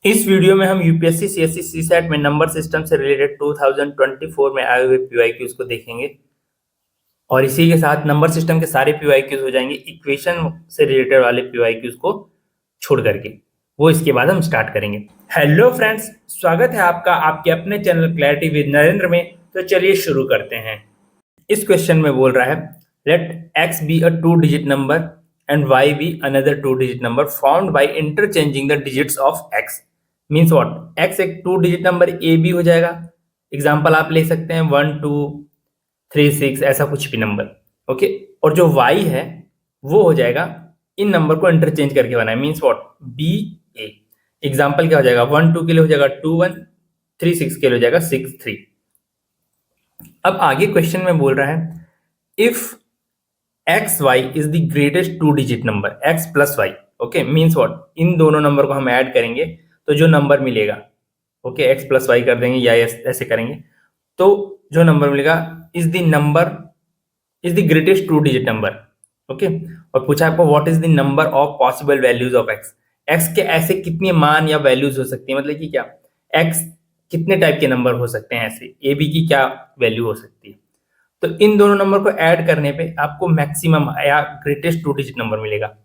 इस वीडियो में हम यूपीएससी सीएससी सीसैट में नंबर सिस्टम से रिलेटेड 2024 में आए हुए पीवाईक्यूज को देखेंगे और इसी के साथ नंबर सिस्टम के सारे पीवाईक्यूज हो जाएंगे इक्वेशन से रिलेटेड वाले पीवाईक्यूज को छोड़ करके। वो इसके बाद हम स्टार्ट करेंगे। हेलो फ्रेंड्स, स्वागत है आपका आपके अपने चैनल क्लैरिटी विद नरेंद्र में। तो चलिए शुरू करते हैं। इस क्वेश्चन में बोल रहा है let x be a 2 digit number and y be another 2 digit number formed by interchanging the digits of x. Means what? X एक 2 डिजिट नंबर ए बी हो जाएगा। एग्जाम्पल आप ले सकते हैं 1 2 3 6 ऐसा कुछ भी नंबर। ओके, और जो वाई है वो हो जाएगा इन नंबर को इंटरचेंज करके बना है। Means what? B a. Example क्या हो जाएगा? 1 2 के लिए हो जाएगा 2 1, 3 6 के लिए हो जाएगा 6 3। अब आगे क्वेश्चन में बोल रहा है if X Y is the greatest 2 digit number X plus Y. Okay, means what? इन दोनों नंबर को हम ऐड करेंगे तो जो नंबर मिलेगा, ओके, एक्स प्लस वाई कर देंगे या ऐसे करेंगे तो जो नंबर मिलेगा is the greatest 2 digit number. Okay, और पूछा आपको what is the number of possible values of x. X के ऐसे कितने मान या वैल्यूज हो सकती है, मतलब कि क्या एक्स कितने टाइप के नंबर हो सकते हैं, ऐसे ए बी की क्या वैल्यू हो सकती है। तो इन दोनों नंबर को ऐड करने पे आपको मैक्सिमम या ग्रेटेस्ट 2 डिजिट नंबर मिलेगा।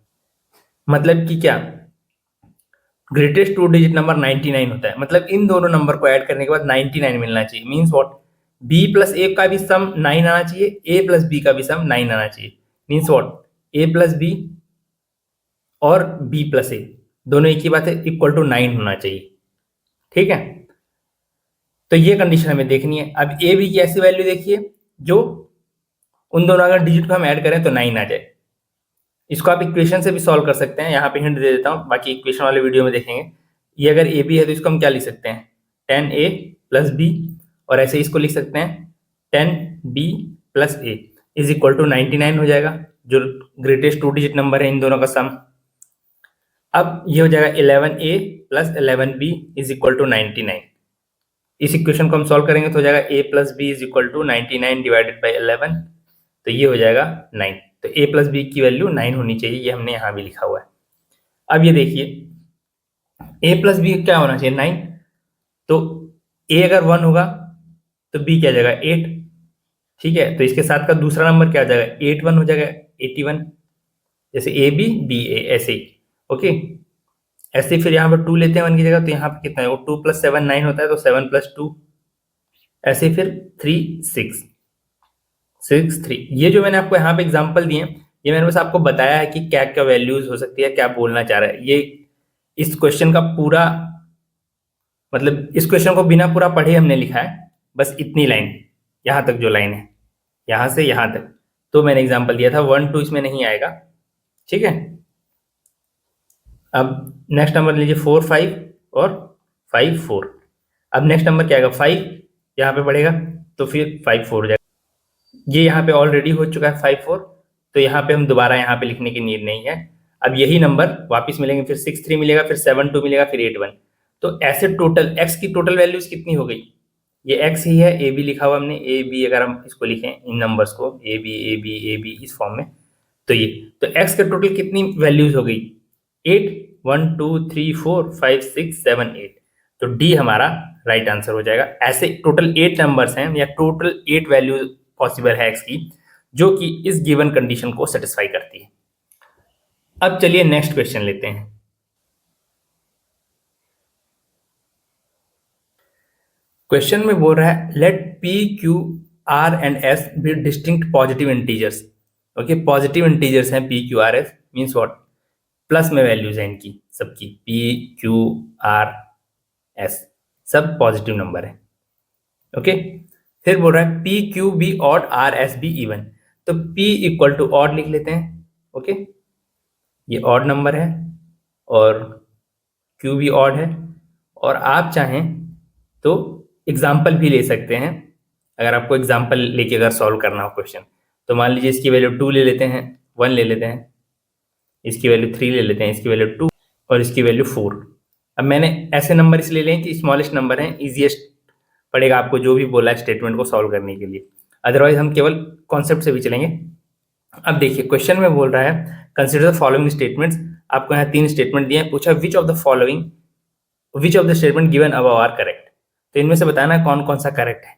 मतलब कि क्या? ग्रेटेस्ट 2 डिजिट नंबर 99 होता है, मतलब इन दोनों नंबर को ऐड करने के बाद 99 मिलना चाहिए। Means what? b प्लस ए का भी सम 9 आना चाहिए, a प्लस बी का भी सम 9 आना चाहिए। Means what? a plus b और b प्लस ए दोनों एक ही बात है, इक्वल टू 9 होना चाहिए। ठीक है, तो ये कंडीशन हमें देखनी है। अब a b की ऐसी वैल्यू देखिए जो उन दोनों अगर डिजिट को हम ऐड करें तो 9 आ जाए। इसको आप इक्वेशन से भी सॉल्व कर सकते हैं, यहाँ पे हिंट दे देता हूँ, बाकी इक्वेशन वाले वीडियो में देखेंगे। ये अगर ए बी है तो इसको हम क्या लिख सकते हैं? 10a प्लस बी, और ऐसे इसको लिख सकते हैं 10b plus a is equal to 99 हो जाएगा, जो ग्रेटेस्ट 2 डिजिट नंबर है इन दोनों का सम। अब ये हो जाएगा 11a plus 11b is equal to 99। इस इक्वेशन को हम सॉल्व करेंगे तो हो जाएगा a plus b is equal to 99 divided by 11, तो ये हो जाएगा 9। तो a प्लस बी की वैल्यू 9 होनी चाहिए, ये हमने यहाँ भी लिखा हुआ है। अब ये देखिए a प्लस बी क्या होना चाहिए? 9। तो a अगर 1 होगा तो b क्या जाएगा? 8। ठीक है, तो इसके साथ का दूसरा नंबर क्या आ जाएगा? 8 1 हो जाएगा 81। जैसे a b b a ऐसे ही। ओके, ऐसे फिर यहाँ पर 2 लेते हैं 1 की जगह, तो यहाँ पर कितना है? वो 2 प्लस 7 9 होता है, तो 7 प्लस 2 ऐसे फिर 3 6 6 3। ये जो मैंने आपको यहाँ पे एग्जांपल दिए ये मैंने बस आपको बताया है कि क्या क्या वैल्यूज हो सकती है, क्या बोलना चाह रहा है। ये इस क्वेश्चन का पूरा मतलब इस क्वेश्चन को बिना पूरा पढ़े हमने लिखा है, बस इतनी लाइन, यहाँ तक जो लाइन है यहाँ से यहाँ तक, तो मैंने एग्जांपल दिया था। 1 2 इसमें नहीं आएगा। ठीक है, अब नेक्स्ट नंबर लीजिए 4 5 और 5 4। अब नेक्स्ट नंबर क्या आएगा? 5 यहाँ पे बढ़ेगा तो फिर 5 4 हो जाएगा। ये यहाँ पे ऑलरेडी हो चुका है 5 4, तो यहाँ पे हम दोबारा यहाँ पे लिखने की नीड नहीं है। अब यही नंबर वापस मिलेंगे, फिर 6 3 मिलेगा, फिर 7 2 मिलेगा, फिर 8 1। तो ऐसे टोटल एक्स की टोटल वैल्यूज कितनी हो गई? ये एक्स ही है, ए बी लिखा हुआ हमने, ए बी अगर हम इसको लिखें इन नंबर्स को a b a b a b इस फॉर्म में, तो ये तो एक्स के टोटल कितनी वैल्यूज हो गई? 8 1 2 3 4 5 6 7 8। तो डी हमारा राइट आंसर हो जाएगा। ऐसे टोटल 8 नंबर्स हैं या टोटल 8 वैल्यू पॉसिबल है एक्स की, जो कि इस गिवन कंडीशन को सेटिस्फाई करती है। अब चलिए नेक्स्ट क्वेश्चन लेते हैं। क्वेश्चन में बोल रहा है let P Q R and S be distinct positive integers. Okay, positive integers हैं P Q R S, means what? Plus में वैल्यूज हैं इनकी सबकी, पी क्यू आर एस सब पॉजिटिव नंबर है। ओके, फिर बोल रहा है P Q be odd R S be even. तो p इक्वल टू ऑड लिख लेते हैं। ओके, ये ऑड नंबर है और q भी ऑड है, और आप चाहें तो एग्जाम्पल भी ले सकते हैं। अगर आपको एग्जाम्पल लेके अगर सॉल्व करना हो क्वेश्चन, तो मान लीजिए इसकी वैल्यू 2 ले लेते हैं, 1 ले लेते हैं, इसकी वैल्यू 3 ले लेते हैं, इसकी वैल्यू 2 और इसकी वैल्यू 4। अब मैंने ऐसे नंबर इसलिए लें कि स्मॉलेस्ट नंबर है, इजीएस्ट पड़ेगा आपको जो भी बोला है स्टेटमेंट को सॉल्व करने के लिए। अदरवाइज हम केवल कॉन्सेप्ट से भी चलेंगे। अब देखिए क्वेश्चन में बोल रहा है कंसिडर द फॉलोइंग स्टेटमेंट्स। आपको यहाँ 3 स्टेटमेंट दिए हैं, पूछा which of the following which of the statement given above are correct. तो इनमें से बताना कौन कौन सा करेक्ट है।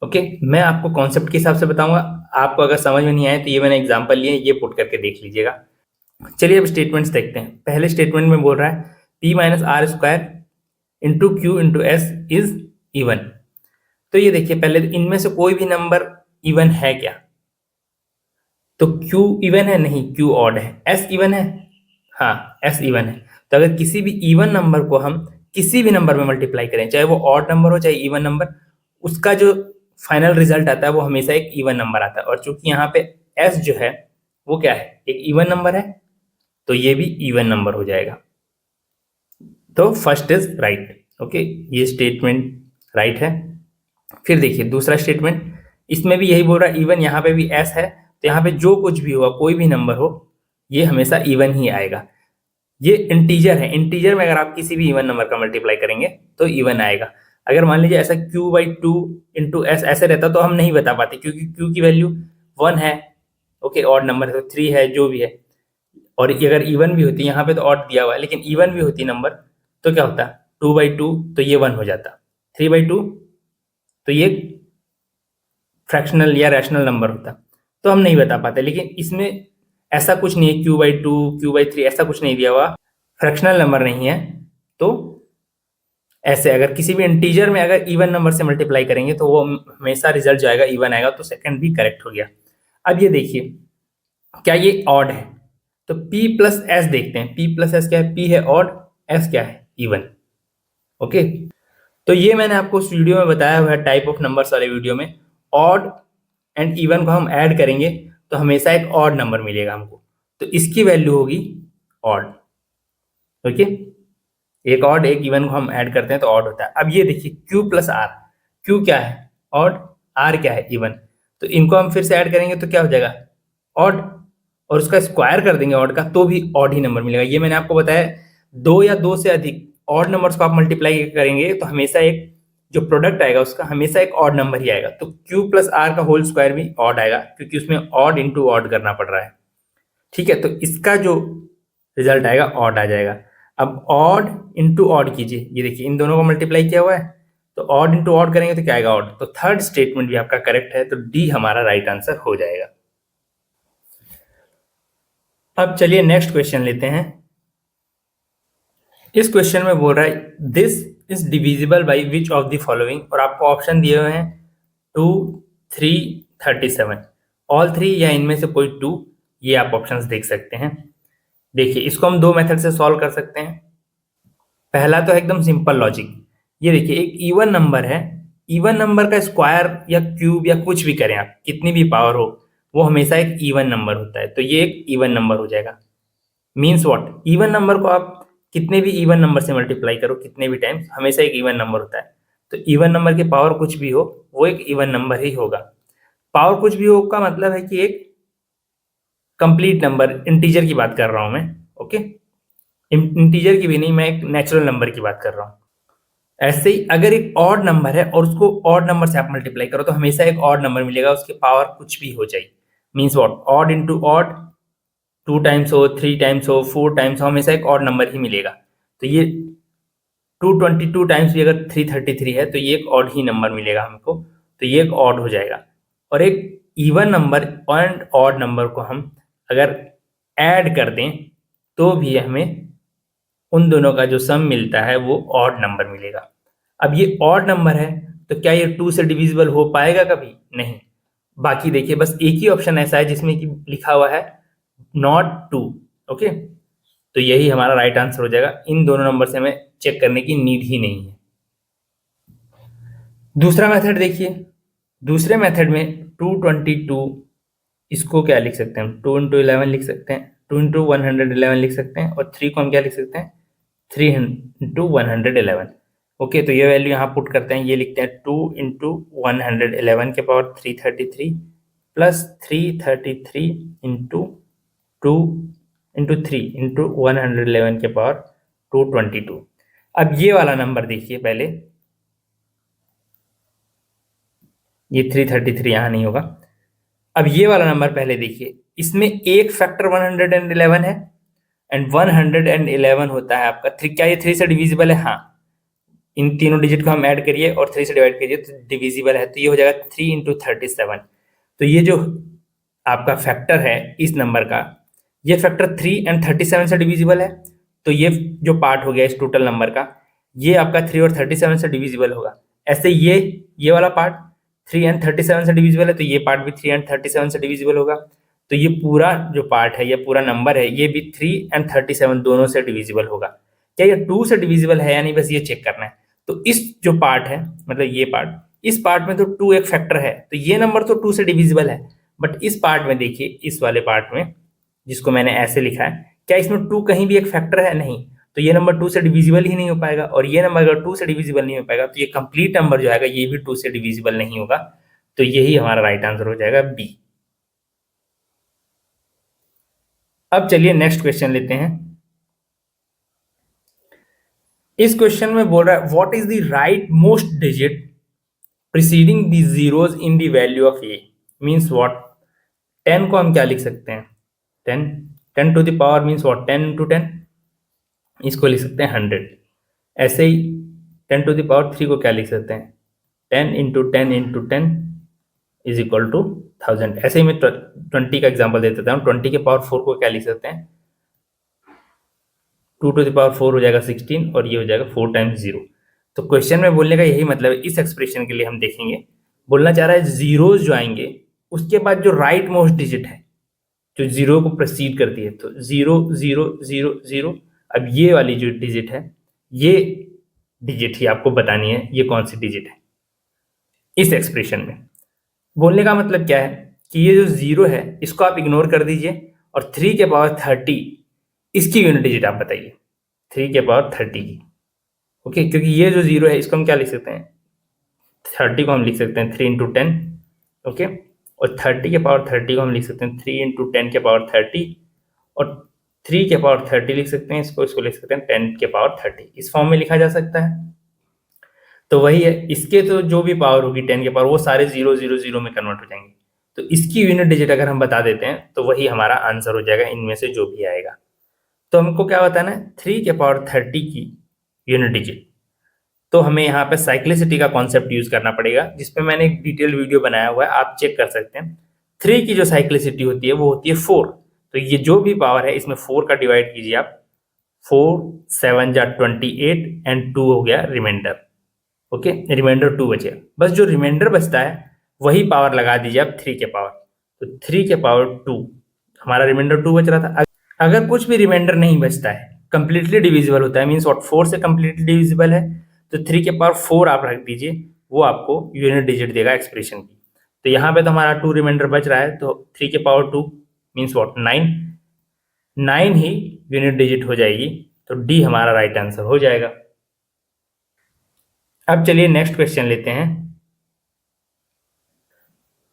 ओके, मैं आपको कॉन्सेप्ट के हिसाब से बताऊंगा, आपको अगर समझ में नहीं आए तो ये मैंने एग्जांपल लिए, ये पुट करके देख लीजिएगा। चलिए अब स्टेटमेंट्स देखते हैं। पहले स्टेटमेंट में बोल रहा है p minus r square into q into s is even. तो ये देखिए, पहले इनमें से कोई भी नंबर इवन है क्या? तो Q इवन है? नहीं, Q ऑड है। S इवन है? हाँ, S इवन है। तो अगर किसी भी इवन नंबर को हम किसी भी नंबर में मल्टीप्लाई करें, चाहे वो ऑड नंबर हो चाहे इवन नंबर, उसका जो फाइनल रिजल्ट आता है वो हमेशा एक इवन नंबर आता है। और चूंकि यहाँ पे S जो है वो क्या है, एक इवन नंबर है, तो ये भी इवन नंबर हो जाएगा। तो फर्स्ट इज राइट। ओके, ये स्टेटमेंट राइट है। फिर देखिए दूसरा स्टेटमेंट, इसमें भी यही बोल रहा है इवन, यहाँ पे भी S है, तो यहाँ पे जो कुछ भी होगा, कोई भी नंबर हो, ये हमेशा इवन ही आएगा। ये इंटीजर है, इंटीजर में अगर आप किसी भी इवन नंबर का मल्टीप्लाई करेंगे तो इवन आएगा। अगर मान लीजिए ऐसा Q/2 इंटू एस ऐसे रहता तो हम नहीं बता पाते, क्योंकि Q की वैल्यू 1 है। ओके, ऑड नंबर है तो 3 है, जो भी है। और अगर इवन भी होती, यहाँ पे तो ऑड दिया हुआ है, लेकिन इवन भी होती नंबर तो क्या होता, 2/2 तो ये 1 हो जाता, 3/2 तो ये फ्रैक्शनल या रैशनल नंबर होता। तो हम नहीं बता पाते, लेकिन इसमें ऐसा कुछ नहीं है, Q/2 Q/3 ऐसा कुछ नहीं दिया हुआ, फ्रैक्शनल नंबर नहीं है। तो ऐसे अगर किसी भी इंटीजर में अगर इवन नंबर से मल्टीप्लाई करेंगे तो वो हमेशा रिजल्ट जो आएगा इवन आएगा। तो सेकंड भी करेक्ट हो गया। अब ये देखिए, क्या ये ऑड है? तो P प्लस एस देखते हैं। P प्लस एस क्या है? P है ऑड, S क्या है? इवन। ओके, तो ये मैंने आपको उस वीडियो में बताया हुआ है, टाइप ऑफ नंबर्स वाले वीडियो में। ऑड एंड इवन को हम ऐड करेंगे तो हमेशा एक ऑड नंबर मिलेगा हमको, तो इसकी वैल्यू होगी ऑड। ओके, एक ऑड एक इवन को हम ऐड करते हैं तो ऑड होता है। अब ये देखिए Q प्लस आर, Q क्या है? ऑड, R क्या है? इवन। तो इनको हम फिर से ऐड करेंगे तो क्या हो जाएगा? ऑड। और उसका स्क्वायर कर देंगे ऑड का तो भी ऑड ही नंबर मिलेगा। ये मैंने आपको बताया, दो या दो से अधिक ऑड नंबर्स को आप मल्टीप्लाई करेंगे तो हमेशा एक जो प्रोडक्ट आएगा उसका हमेशा एक ऑड नंबर ही आएगा। तो Q प्लस आर का होल स्क्वायर भी ऑड आएगा, क्योंकि उसमें ऑड इंटू ऑड करना पड़ रहा है। ठीक है, तो इसका जो रिजल्ट आएगा ऑड आ जाएगा। अब ऑड इंटू ऑड कीजिए, ये देखिए इन दोनों को मल्टीप्लाई किया हुआ है, तो ऑड इंटू ऑड करेंगे तो क्या आएगा? ऑड। तो थर्ड स्टेटमेंट भी आपका करेक्ट है, तो डी हमारा राइट आंसर हो जाएगा। अब चलिए नेक्स्ट क्वेश्चन लेते हैं। इस क्वेश्चन में बोल रहा है this is divisible by which of the following, और आपको ऑप्शन दिए हुए हैं 2, 3, 37, ऑल 3 या इनमें से कोई 2, ये आप ऑप्शंस देख सकते हैं। देखिए इसको हम दो मेथड से सॉल्व कर सकते हैं। पहला तो एकदम सिंपल लॉजिक, ये देखिए एक इवन नंबर है, इवन नंबर का स्क्वायर या क्यूब या कुछ भी करें आप, कितनी भी पावर हो, वो हमेशा एक इवन नंबर होता है, तो ये एक इवन नंबर हो जाएगा। मीन्स व्हाट, इवन नंबर को आप कितने भी इवन नंबर से मल्टीप्लाई करो कितने भी टाइम्स, हमेशा एक इवन नंबर होता है। तो इवन नंबर की पावर कुछ भी हो वो एक इवन नंबर ही होगा। पावर कुछ भी हो का मतलब है कि एक कंप्लीट नंबर, इंटीजर की बात कर रहा हूं मैं। ओके, इंटीजर की भी नहीं, मैं एक नेचुरल नंबर की बात कर रहा हूं। ऐसे ही अगर एक ऑड नंबर है और उसको ऑड नंबर से आप मल्टीप्लाई करो तो हमेशा एक ऑड नंबर मिलेगा, उसकी पावर कुछ भी हो जाए। Means what, odd into odd, 2 times हो, 3 टाइम्स हो, 4 टाइम्स हो, हमेशा एक ऑड नंबर ही मिलेगा। तो ये 222 टाइम्स भी अगर 333 है तो ये एक ऑड ही नंबर मिलेगा हमको, तो ये एक ऑड हो जाएगा। और एक even number and odd number को हम अगर ऐड कर दें तो भी हमें उन दोनों का जो सम मिलता है वो ऑड नंबर मिलेगा। अब ये ऑड नंबर है तो क्या ये 2 से डिविजिबल हो पाएगा? कभी नहीं। बाकी देखिए बस एक ही ऑप्शन ऐसा है जिसमें कि लिखा हुआ है नॉट 2। ओके, तो यही हमारा राइट आंसर हो जाएगा। इन दोनों नंबर से हमें चेक करने की नीड ही नहीं है। दूसरा मेथड देखिए, दूसरे मेथड में 222, इसको क्या लिख सकते हैं हम? 2 इंटू 11 लिख सकते हैं, 2 इंटू 111 लिख सकते हैं, और 3 को हम क्या लिख सकते हैं? 3 इंटू 111। ओके, तो ये वैल्यू यहाँ पुट करते हैं, ये लिखते हैं 2 इंटू 111 के power 333 plus 333 into 2 into 3 into 111 के पावर 222। अब ये वाला नंबर देखिए पहले, ये 333 यहाँ नहीं होगा। अब ये वाला नंबर पहले देखिए, इसमें एक फैक्टर 111 है एंड 111 होता है आपका थ्री। क्या ये 3 से डिविजिबल है? हाँ, इन तीनों डिजिट को हम ऐड करिए और 3 से डिवाइड करिए तो डिविजिबल है, तो ये हो जाएगा 3 इंटू 37। तो ये जो आपका फैक्टर है इस नंबर का, ये फैक्टर 3 एंड 37 से डिविजिबल है। तो ये जो पार्ट हो गया इस टोटल नंबर का, ये आपका 3 और 37 से डिविजिबल होगा। ऐसे ये वाला पार्ट 3 एंड 37 से डिविजिबल है, तो ये पार्ट भी 3 एंड 37 से डिविजिबल होगा। तो ये पूरा जो पार्ट है, ये पूरा नंबर है, ये भी 3 एंड 37 दोनों से डिविजिबल होगा। क्या ये 2 से डिविजिबल है या नहीं, बस ये चेक करना है। तो इस जो पार्ट है, मतलब ये पार्ट, इस पार्ट में तो 2 एक फैक्टर है, तो ये नंबर तो 2 से डिविजिबल है। बट इस पार्ट में देखिए, इस वाले पार्ट में जिसको मैंने ऐसे लिखा है, क्या इसमें 2 कहीं भी एक फैक्टर है? नहीं। तो ये नंबर 2 से डिविजिबल ही नहीं हो पाएगा, और ये नंबर अगर 2 से डिविजिबल नहीं हो पाएगा तो ये कंप्लीट नंबर जो आएगा ये भी 2 से डिविजिबल नहीं होगा। तो यही हमारा राइट आंसर हो जाएगा बी। अब चलिए नेक्स्ट क्वेश्चन लेते हैं। इस क्वेश्चन में बोल रहा है what is the right most digit preceding the zeros in the value of a. Means what? 10 को हम क्या लिख सकते हैं? 10 to the power means what? 10 into 10, इसको लिख सकते हैं 100। ऐसे ही 10 टू द पावर 3 को क्या लिख सकते हैं? 10 into 10 into 10 is equal to 1000। ऐसे ही मैं 20 का एग्जाम्पल दे देता हूँ। 20 के पावर 4 को क्या लिख सकते हैं? 2 टू द पावर 4 हो जाएगा 16, और ये हो जाएगा 4 टाइम्स 0। तो क्वेश्चन में बोलने का यही मतलब है। इस एक्सप्रेशन के लिए हम देखेंगे, बोलना चाह रहा है जीरोज जो आएंगे उसके बाद जो राइट मोस्ट डिजिट है जो जीरो को प्रोसीड करती है, तो 0 0 0 0। अब ये वाली जो डिजिट है, ये डिजिट ही आपको बतानी है ये कौन सी डिजिट है इस एक्सप्रेशन में। बोलने का मतलब क्या है कि ये जो 0 है इसको आप इग्नोर कर दीजिए, और 3 के पावर 30 इसकी यूनिट डिजिट आप बताइए, 3 के पावर 30 की। ओके, क्योंकि ये जो 0 है इसको हम क्या लिख सकते हैं? 30 को हम लिख सकते हैं 3 इंटू 10। ओके, और 30 के पावर 30 को हम लिख सकते हैं 3 इंटू 10 के पावर 30, और 3 के पावर 30 लिख सकते हैं इसको लिख सकते हैं 10 के पावर 30। इस फॉर्म में लिखा जा सकता है। तो वही है, इसके तो जो भी पावर होगी 10 के पावर वो सारे 0 0 0 में कन्वर्ट हो जाएंगे। तो इसकी यूनिट डिजिट अगर हम बता देते हैं तो वही हमारा आंसर हो जाएगा इनमें से जो भी आएगा। तो हमको क्या बताना है? 3 के पावर 30 की यूनिट डिजिट। तो हमें यहाँ पे साइक्लिसिटी का कॉन्सेप्ट यूज करना पड़ेगा, जिसपे मैंने एक डिटेल वीडियो बनाया हुआ है, आप चेक कर सकते हैं। 3 की जो साइक्लिसिटी होती है वो होती है 4। तो ये जो भी पावर है इसमें 4 का डिवाइड कीजिए आप। 4 7 जा 28 एंड 2 हो गया रिमाइंडर। ओके, रिमाइंडर 2 बचे। बस जो रिमाइंडर बचता है वही पावर लगा दीजिए आप 3 के पावर। तो 3 के पावर 2, हमारा रिमाइंडर 2 बच रहा था। अगर कुछ भी रिमाइंडर नहीं बचता है, कंप्लीटली डिविजिबल होता है, मीन्स व्हाट? 4 से कंप्लीटली डिविजिबल है, तो 3 के पावर 4 आप रख दीजिए, वो आपको यूनिट डिजिट देगा एक्सप्रेशन की। तो यहाँ पे तो हमारा 2 रिमाइंडर बच रहा है, तो 3 के power 2 means what? 9 he unit digit हो जाएगी। तो डी हमारा राइट आंसर हो जाएगा। अब चलिए नेक्स्ट क्वेश्चन लेते हैं।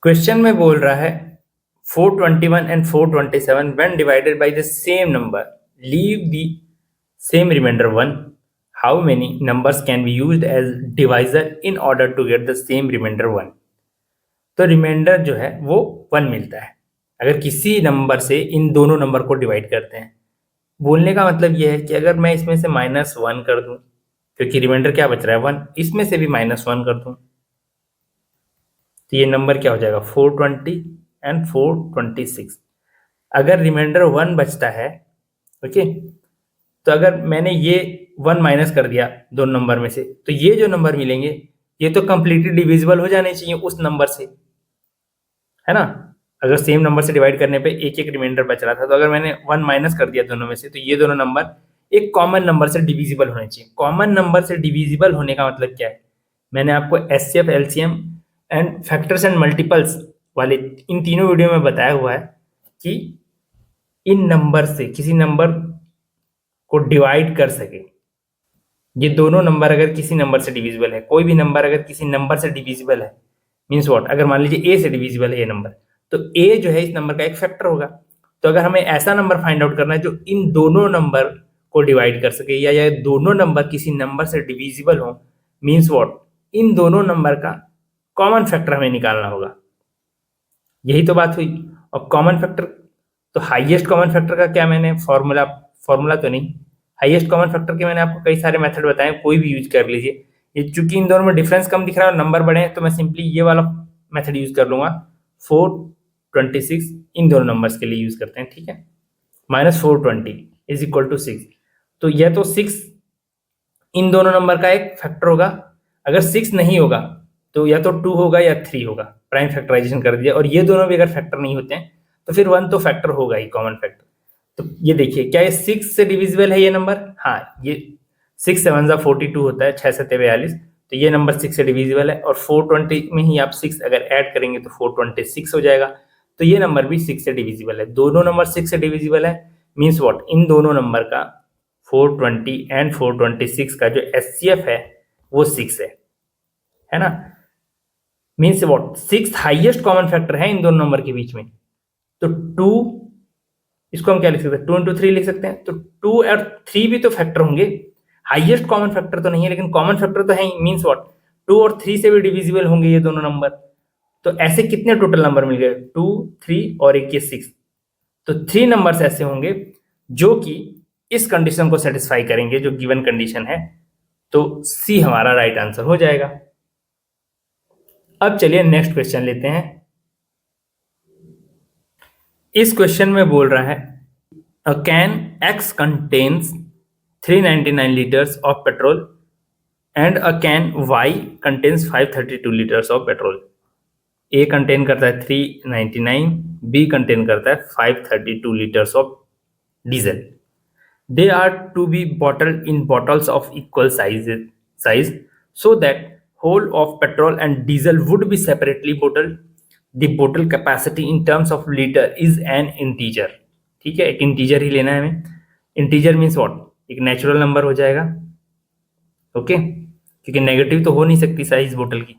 क्वेश्चन में बोल रहा है 421 and 427 when divided by the same number leave the same remainder 1. How many numbers can be used as divisor in order to get the same remainder 1? तो रिमाइंडर जो है वो 1 मिलता है अगर किसी नंबर से इन दोनों नंबर को डिवाइड करते हैं। बोलने का मतलब ये है कि अगर मैं इसमें से -1 कर दूं, क्योंकि रिमाइंडर क्या बच रहा है 1, इसमें से भी -1 कर दूं, तो ये नंबर क्या हो जाएगा? 420 एंड 426। अगर रिमाइंडर 1 बचता है, ओके, तो अगर मैंने ये 1 माइनस कर दिया दोनों नंबर में से, तो ये जो नंबर मिलेंगे ये तो कंप्लीटली डिविजिबल हो जाने चाहिए उस नंबर से, है ना? अगर सेम नंबर से डिवाइड करने पे एक एक रिमाइंडर बच रहा था, तो अगर मैंने 1 माइनस कर दिया दोनों में से, तो ये दोनों नंबर एक कॉमन नंबर से डिविजिबल होने चाहिए। कॉमन नंबर से डिविजिबल होने का मतलब क्या है? मैंने आपको HCF, LCM and factors and multiples वाले इन तीनों वीडियो में बताया हुआ है कि इन नंबर से किसी नंबर को डिवाइड कर सके। ये दोनों नंबर अगर किसी नंबर से डिविजिबल है, कोई भी नंबर अगर किसी नंबर से डिविजिबल है, मीन्स व्हाट? अगर मान लीजिए ए से डिविजिबल है ये नंबर, तो ए जो है इस नंबर का एक फैक्टर होगा। तो अगर हमें ऐसा नंबर फाइंड आउट करना है जो इन दोनों नंबर को डिवाइड कर सके, या दोनों नंबर किसी नंबर से डिविजिबल हो, मीन्स व्हाट? इन दोनों नंबर का कॉमन फैक्टर हमें निकालना होगा। यही तो बात हुई। और कॉमन फैक्टर, तो हाईएस्ट कॉमन फैक्टर का क्या मैंने फॉर्मूला फॉर्मूला तो नहीं। हाईएस्ट कॉमन फैक्टर के मैंने आपको कई सारे मेथड बताए, कोई भी यूज कर लीजिए। ये चूंकि इन दोनों में डिफरेंस कम दिख रहा है और नंबर बड़े हैं, तो मैं सिंपली ये वाला मेथड यूज कर लूंगा। 426 इन दोनों नंबर्स के लिए यूज करते हैं, ठीक है। -420 इज इक्वल टू 6। तो यह तो 6 इन दोनों नंबर का एक फैक्टर होगा। अगर 6 नहीं होगा तो या तो 2 होगा या 3 होगा। प्राइम फैक्टराइजेशन कर दिया, और ये दोनों भी अगर फैक्टर नहीं होते हैं तो फिर 1 तो फैक्टर होगा ही, कॉमन फैक्टर। तो ये देखिए, क्या ये 6 से डिविजिबल है ये नंबर? हाँ, ये 6 7 42 होता है, 6 7 42। तो ये नंबर 6 से डिविजिबल है, और 420 में ही आप 6 अगर ऐड करेंगे तो 426 हो जाएगा। तो ये नंबर भी 6 से डिविजिबल है। दोनों नंबर 6 से डिविजिबल है, मीन्स व्हाट, इन दोनों नंबर का 420 एंड 426 का जो एचसीएफ है वो 6 है ना। Means what, 6 highest common factor है इन दोनों नंबर के बीच में। तो 2, इसको हम क्या लिख सकते हैं, 2 into 3 लिख सकते हैं। तो 2 और 3 भी तो फैक्टर होंगे। हाईएस्ट कॉमन फैक्टर तो नहीं है, लेकिन कॉमन फैक्टर तो है ही। मीन्स व्हाट, 2 और 3 से भी डिविजिबल होंगे ये दोनों नंबर। तो ऐसे कितने टोटल नंबर मिल गए? 2, 3 और एक ये 6। तो 3 नंबर्स ऐसे होंगे जो कि इस कंडीशन को सेटिस्फाई करेंगे, जो गिवन कंडीशन है। तो सी हमारा राइट आंसर हो जाएगा। अब चलिए नेक्स्ट क्वेश्चन लेते हैं। इस क्वेश्चन में बोल रहा है, a can X contains 399 liters of petrol and a can Y contains 532 liters of petrol. A contain करता है 399, B कंटेन करता है 532 liters of diesel. They are to be bottled in bottles of equal size so that whole of petrol and diesel would be separately bottled. The bottle capacity in terms of liter is an integer. ठीक है, एक integer ही लेना है हमें। Integer means what, एक natural number हो जाएगा, okay, क्योंकि नेगेटिव तो हो नहीं सकती साइज बोतल की।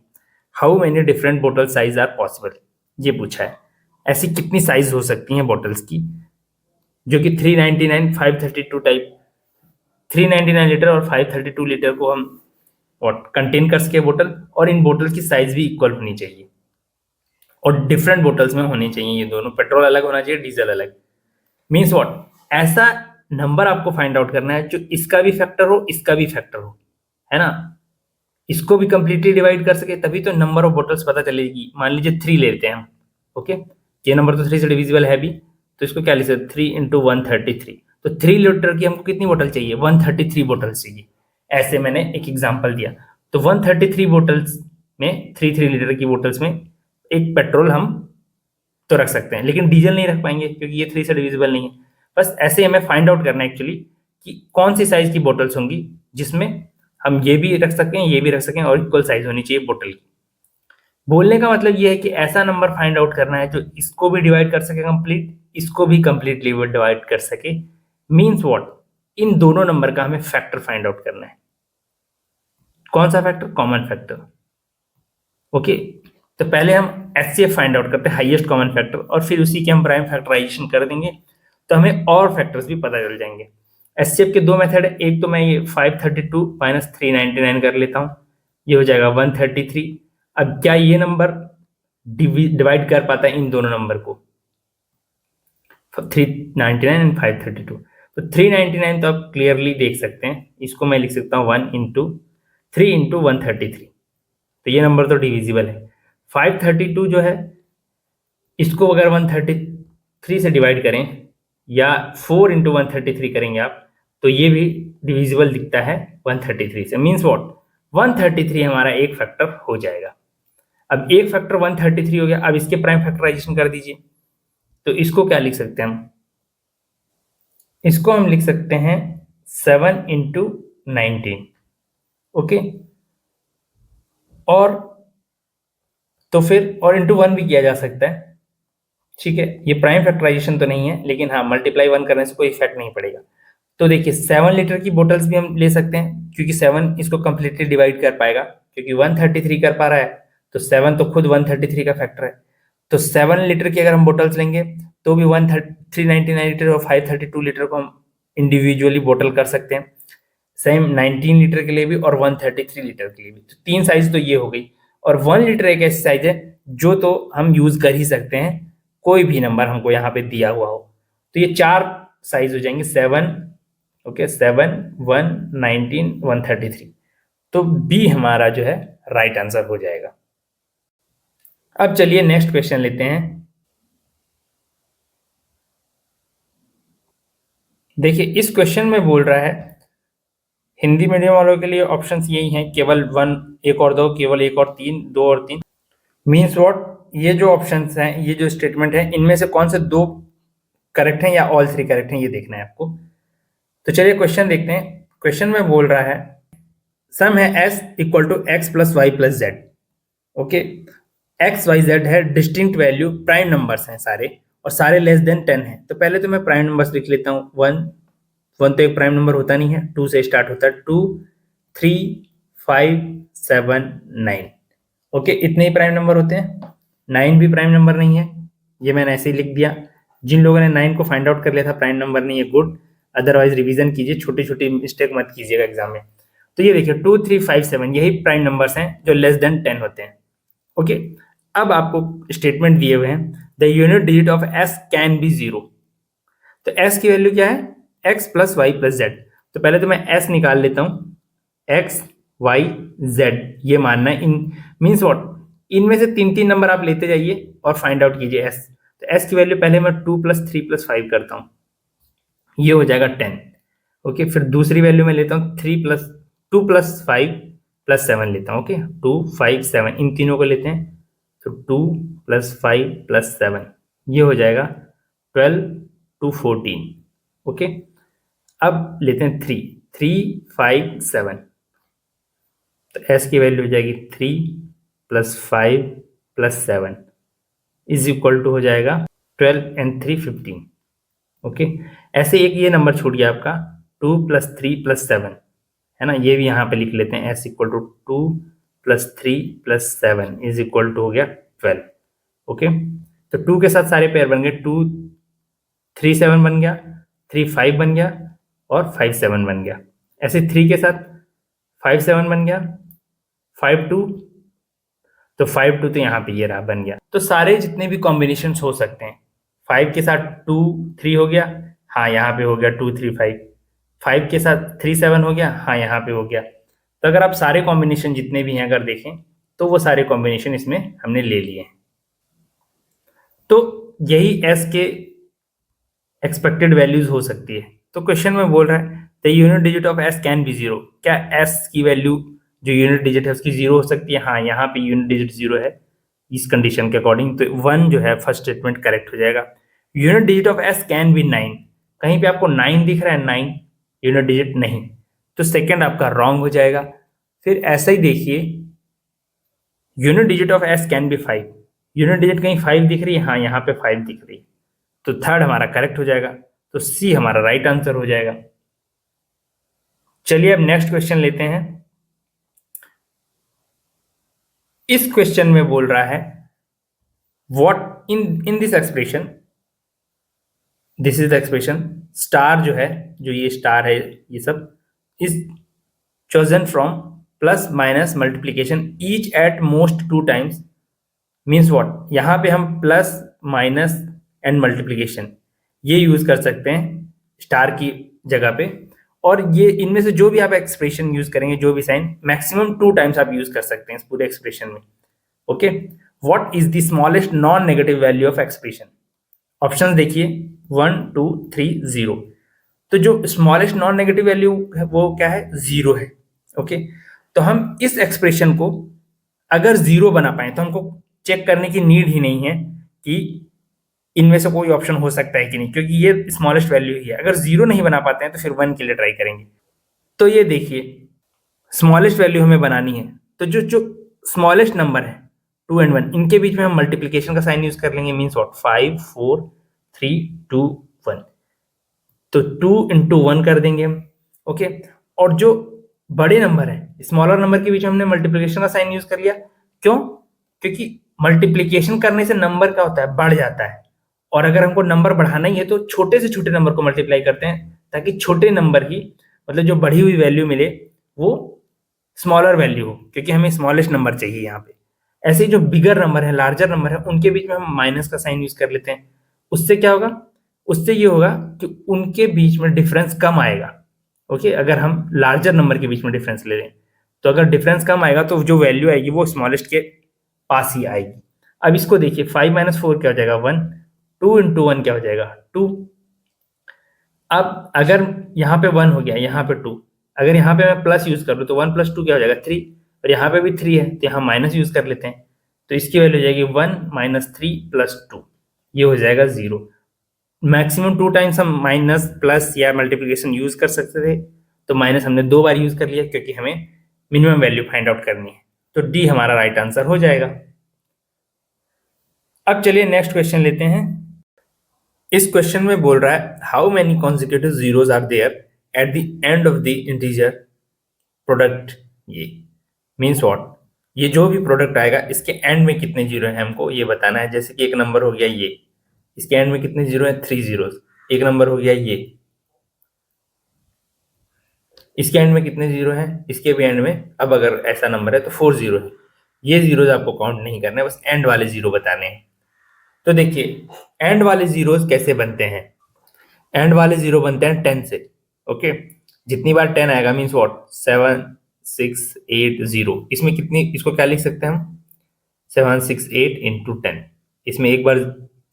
हाउ मेनी डिफरेंट बोतल साइज आर पॉसिबल, ये पूछा है। ऐसी कितनी साइज हो सकती हैं बोतल्स की, जो कि 399, 532 टाइप, 399 लीटर और 532 लीटर को हम व्हाट कंटेन कर सके बोतल, और इन बोतल की साइज भी इक्वल होनी चाहिए, और डिफरेंट बोतल्स में होनी चाहिए ये दोनों। पेट्रोल अलग होना चाहिए, डीजल अलग। मीन्स व्हाट, ऐसा नंबर आपको फाइंड आउट करना है जो इसका भी फैक्टर हो, इसका भी फैक्टर हो, है ना। इसको भी कंप्लीटली डिवाइड कर सके, तभी तो नंबर ऑफ बोटल्स पता चलेगी। मान लीजिए 3 लेते हैं हम, ओके, ये नंबर तो 3 से डिविजिबल है भी, तो इसको क्या लिख सकते, 3 into 133। तो 3 लीटर की हमको कितनी बोतल चाहिए, 133 बोटल्स चाहिए। ऐसे मैंने एक एग्जाम्पल दिया। तो 133 बोटल्स में, 3 लीटर की बोटल्स में एक पेट्रोल हम तो रख सकते हैं, लेकिन डीजल नहीं रख पाएंगे क्योंकि ये 3 से डिविजिबल नहीं है। बस ऐसे हमें फाइंड आउट करना है एक्चुअली कि कौन सी साइज की बोटल्स होंगी जिसमें हम ये भी रख सकें, ये भी रख सकें, और इक्वल साइज होनी चाहिए बोतल की। बोलने का मतलब ये है कि ऐसा नंबर फाइंड आउट करना है जो इसको भी डिवाइड कर सके कंप्लीट, इसको भी कंप्लीटली डिवाइड कर सके। मीन्स व्हाट, इन दोनों नंबर का हमें फैक्टर फाइंड आउट करना है। कौन सा फैक्टर? Common factor, okay. तो पहले हम एचसीएफ फाइंड आउट करते हैं, हाईएस्ट कॉमन फैक्टर, और फिर उसी के हम प्राइम फैक्टराइजेशन कर देंगे, तो हमें और फैक्टर्स भी पता चल जाएंगे। एचसीएफ के 2 मेथड है। एक तो मैं ये 532 माइनस 399 कर लेता हूँ, ये हो जाएगा 133। अब क्या ये नंबर डिवाइड कर पाता है इन दोनों नंबर को, 399 एंड 532? तो 399 तो आप क्लियरली देख सकते हैं, इसको मैं लिख सकता हूँ 1 into 3 into 133, तो ये नंबर तो डिविजिबल है। 532 जो है, इसको अगर 133 से डिवाइड करें या 4 into 133 करेंगे आप, तो ये भी डिविजिबल दिखता है 133 से। मीन्स व्हाट, 133 हमारा एक फैक्टर हो जाएगा। अब एक फैक्टर 133 हो गया, अब इसके प्राइम फैक्टराइजेशन कर दीजिए। तो इसको क्या लिख सकते हैं हम, इसको हम लिख सकते हैं 7 into 19, ओके। और तो फिर और इंटू 1 भी किया जा सकता है, ठीक है। ये प्राइम फैक्टराइजेशन तो नहीं है, लेकिन हाँ, मल्टीप्लाई 1 करने से कोई इफेक्ट नहीं पड़ेगा। तो देखिए 7 लीटर की बोटल्स भी हम ले सकते हैं, क्योंकि 7 इसको कंप्लीटली डिवाइड कर पाएगा, क्योंकि 133 कर पा रहा है, तो 7 तो खुद 133 का फैक्टर है। तो 7 लीटर की अगर हम बोटल्स लेंगे तो भी 399 लीटर और 532 लीटर को हम इंडिविजुअली बोटल कर सकते हैं। सेम 19 लीटर के लिए भी और 133 लीटर के लिए भी। तो 3 साइज तो ये हो गई, और 1 लीटर एक ऐसी साइज है जो तो हम यूज कर ही सकते हैं, कोई भी नंबर हमको यहाँ पे दिया हुआ हो। तो ये 4 साइज हो जाएंगे, 7, ओके 7, 1, 19, 133। तो बी हमारा जो है राइट आंसर हो जाएगा। अब चलिए नेक्स्ट क्वेश्चन लेते हैं। देखिए इस क्वेश्चन में बोल रहा है हिंदी मीडियम वालों के लिए ऑप्शंस यही हैं, केवल 1 1 और 2, केवल 1 और 3, 2 और 3। मीन्स व्हाट, ये जो ऑप्शंस हैं, ये जो स्टेटमेंट है, इनमें से कौन से 2 करेक्ट हैं या ऑल 3 करेक्ट हैं, ये देखना है आपको। तो चलिए क्वेश्चन देखते हैं। क्वेश्चन में बोल रहा है सम है s equal to x plus y plus z. Okay, x y z है डिस्टिंक्ट वैल्यू, प्राइम नंबर्स हैं सारे, और सारे लेस देन 10 हैं। तो पहले तो मैं प्राइम नंबर्स लिख लेता हूँ। 1 तो एक प्राइम नंबर होता नहीं है, 2 से स्टार्ट होता है, 2, 3, 5, 7, 9। ओके, इतने ही प्राइम नंबर होते हैं। 9 भी प्राइम नंबर नहीं है, ये मैंने ऐसे ही लिख दिया। जिन लोगों ने 9 को फाइंड आउट कर लिया था प्राइम नंबर नहीं है, गुड। अदरवाइज रिवीजन कीजिए, छोटी छोटी मिस्टेक मत कीजिएगा एग्जाम में। तो ये देखिए 2, 3, 5, 7 यही प्राइम नंबर्स हैं जो लेस देन 10 होते हैं। ओके, अब आपको स्टेटमेंट दिए हुए हैं the unit digit of s can be 0। तो एस की वैल्यू क्या है, x plus y plus z. तो पहले तो मैं एस निकाल लेता हूँ, एक्स वाई जेड, ये मानना है। इन मीन्स व्हाट, इनमें से 3 नंबर आप लेते जाइए और फाइंड आउट कीजिए एस। तो एस की वैल्यू पहले मैं 2 + 3 + 5 करता हूँ, ये हो जाएगा 10। ओके, फिर दूसरी वैल्यू मैं लेता हूँ 2 + 5 + 7 लेता हूँ। ओके, 2, 5, 7 इन तीनों को लेते हैं। तो 2 + 5 + 7 ये हो जाएगा 12 to 14। ओके, अब लेते हैं 3, 5, 7। तो एस की वैल्यू हो जाएगी 3 + 5 + 7 इज इक्वल टू हो जाएगा 12 and 3 15। ओके, ऐसे एक ये नंबर छूट गया आपका 2 + 3 + 7, है ना, ये भी यहाँ पे लिख लेते हैं s equal to 2 + 3 + 7 is equal to हो गया 12। ओके, तो 2 के साथ सारे पेयर बन गए, 2, 3, 7 बन गया, 3, 5 बन गया और 5, 7 बन गया। ऐसे 3 के साथ 5, 7 बन गया, 5, 2, तो 5, 2 तो यहाँ पे ये रहा बन गया। तो सारे जितने भी कॉम्बिनेशन हो सकते हैं, 5 के साथ 2, 3 हो गया, हाँ यहाँ पे हो गया 2, 3, 5। 5 के साथ 3, 7 हो गया, हाँ यहाँ पे हो गया। तो अगर आप सारे कॉम्बिनेशन जितने भी हैं अगर देखें तो वो सारे कॉम्बिनेशन इसमें हमने ले लिए हैं। तो यही एस के एक्सपेक्टेड वैल्यूज हो सकती है। तो क्वेश्चन में बोल रहा है the unit digit of s can be 0। क्या एस की वैल्यू जो यूनिट डिजिट है उसकी 0 हो सकती है? हाँ, यहाँ पे यूनिट डिजिट 0 है इस कंडीशन के अकॉर्डिंग। तो 1 जो है फर्स्ट स्टेटमेंट करेक्ट हो जाएगा। Unit digit of s can B 9, कहीं पे आपको 9 दिख रहा है, 9 यूनिट डिजिट नहीं, तो सेकेंड आपका रॉन्ग हो जाएगा। फिर ऐसा ही देखिए unit digit of s can B 5, unit digit कहीं 5 दिख रही है, हाँ यहाँ पे 5 दिख रही है, तो थर्ड हमारा करेक्ट हो जाएगा। तो सी हमारा राइट आंसर हो जाएगा। चलिए अब नेक्स्ट क्वेश्चन लेते हैं। इस क्वेश्चन में बोल रहा है what in this expression, this is the expression, star जो है, जो ये स्टार है ये सब, is chosen from plus minus multiplication each at most 2 times। Means what, यहाँ पे हम प्लस माइनस एंड मल्टीप्लीकेशन ये यूज कर सकते हैं स्टार की जगह पे, और ये इनमें से जो भी आप एक्सप्रेशन यूज करेंगे, जो भी साइन, मैक्सिमम 2 times आप यूज कर सकते हैं इस पूरे एक्सप्रेशन में। Okay, what is the smallest non negative value of expression? Option देखिए 1, 2, 3, 0। तो जो स्मॉलेस्ट नॉन नेगेटिव वैल्यू है वो क्या है? 0 है। ओके, तो हम इस एक्सप्रेशन को अगर 0 बना पाए तो हमको चेक करने की नीड ही नहीं है कि इनमें से कोई ऑप्शन हो सकता है कि नहीं, क्योंकि ये स्मॉलेस्ट वैल्यू ही है। अगर 0 नहीं बना पाते हैं तो फिर 1 के लिए ट्राई करेंगे। तो ये देखिए स्मॉलेस्ट वैल्यू हमें बनानी है, तो जो स्मॉलेस्ट नंबर है 2 and 1, इनके बीच में हम मल्टीप्लीकेशन का साइन यूज कर लेंगे। मीन्स व्हाट, 5, 4, 3, 2, 1, तो 2 × 1 कर देंगे हम। ओके, और जो बड़े नंबर है स्मॉलर नंबर के बीच में हमने मल्टीप्लीकेशन का साइन यूज कर लिया। क्यों? क्योंकि मल्टीप्लीकेशन करने से नंबर क्या होता है, बढ़ जाता है, और अगर हमको नंबर बढ़ाना ही है तो छोटे से छोटे नंबर को मल्टीप्लाई करते हैं, ताकि छोटे नंबर की मतलब जो बढ़ी हुई वैल्यू मिले वो स्मॉलर वैल्यू हो, क्योंकि हमें स्मॉलेस्ट नंबर चाहिए यहाँ पे। ऐसे ही जो बिगर नंबर है, लार्जर नंबर है, उनके बीच में हम माइनस का साइन यूज कर लेते हैं। उससे क्या होगा, उससे ये होगा कि उनके बीच में डिफरेंस कम आएगा। ओके, अगर हम लार्जर नंबर के बीच में डिफरेंस ले लें तो अगर डिफरेंस कम आएगा तो जो वैल्यू आएगी वो स्मॉलेस्ट के पास ही आएगी। अब इसको देखिए, 5 माइनस 4 क्या हो जाएगा 1, 2 इंटू 1 क्या हो जाएगा 2। अब अगर यहाँ पे 1 हो गया, यहाँ पे 2, अगर यहाँ पे मैं प्लस यूज कर लूँ तो 1 प्लस 2 क्या हो जाएगा 3, और यहाँ पे भी 3 है तो यहाँ माइनस यूज कर लेते हैं, तो इसकी वैल्यू हो जाएगी 1 माइनस 3 प्लस 2, ये हो जाएगा 0। मैक्सिमम 2 टाइम्स हम माइनस प्लस या मल्टीप्लिकेशन यूज कर सकते थे, तो माइनस हमने 2 बार यूज कर लिया क्योंकि हमें मिनिमम वैल्यू फाइंड आउट करनी है, तो डी हमारा राइट आंसर हो जाएगा। अब चलिए नेक्स्ट क्वेश्चन लेते हैं। इस क्वेश्चन में बोल रहा है how many consecutive zeros are there at the end of the integer product. ये मीन्स व्हाट, ये जो भी प्रोडक्ट आएगा इसके एंड में कितने जीरो हैं हमको ये बताना है। जैसे कि एक नंबर हो गया ये, इसके एंड में कितने जीरो हैं 3 जीरोस। एक नंबर हो गया ये, इसके एंड में कितने जीरो हैं, इसके भी एंड में अब अगर ऐसा नंबर है तो 4 जीरो है। ये जीरोस आपको काउंट नहीं करना है, बस एंड वाले जीरो बताने हैं। तो देखिए एंड वाले जीरोस कैसे बनते हैं। एंड वाले जीरो बनते हैं 10 से। ओके, जितनी बार 10 आएगा मीन्स व्हाट 7 6 8 0, इसमें कितनी, इसको क्या लिख सकते हैं हम 7 6 8 इंटू 10, इसमें एक बार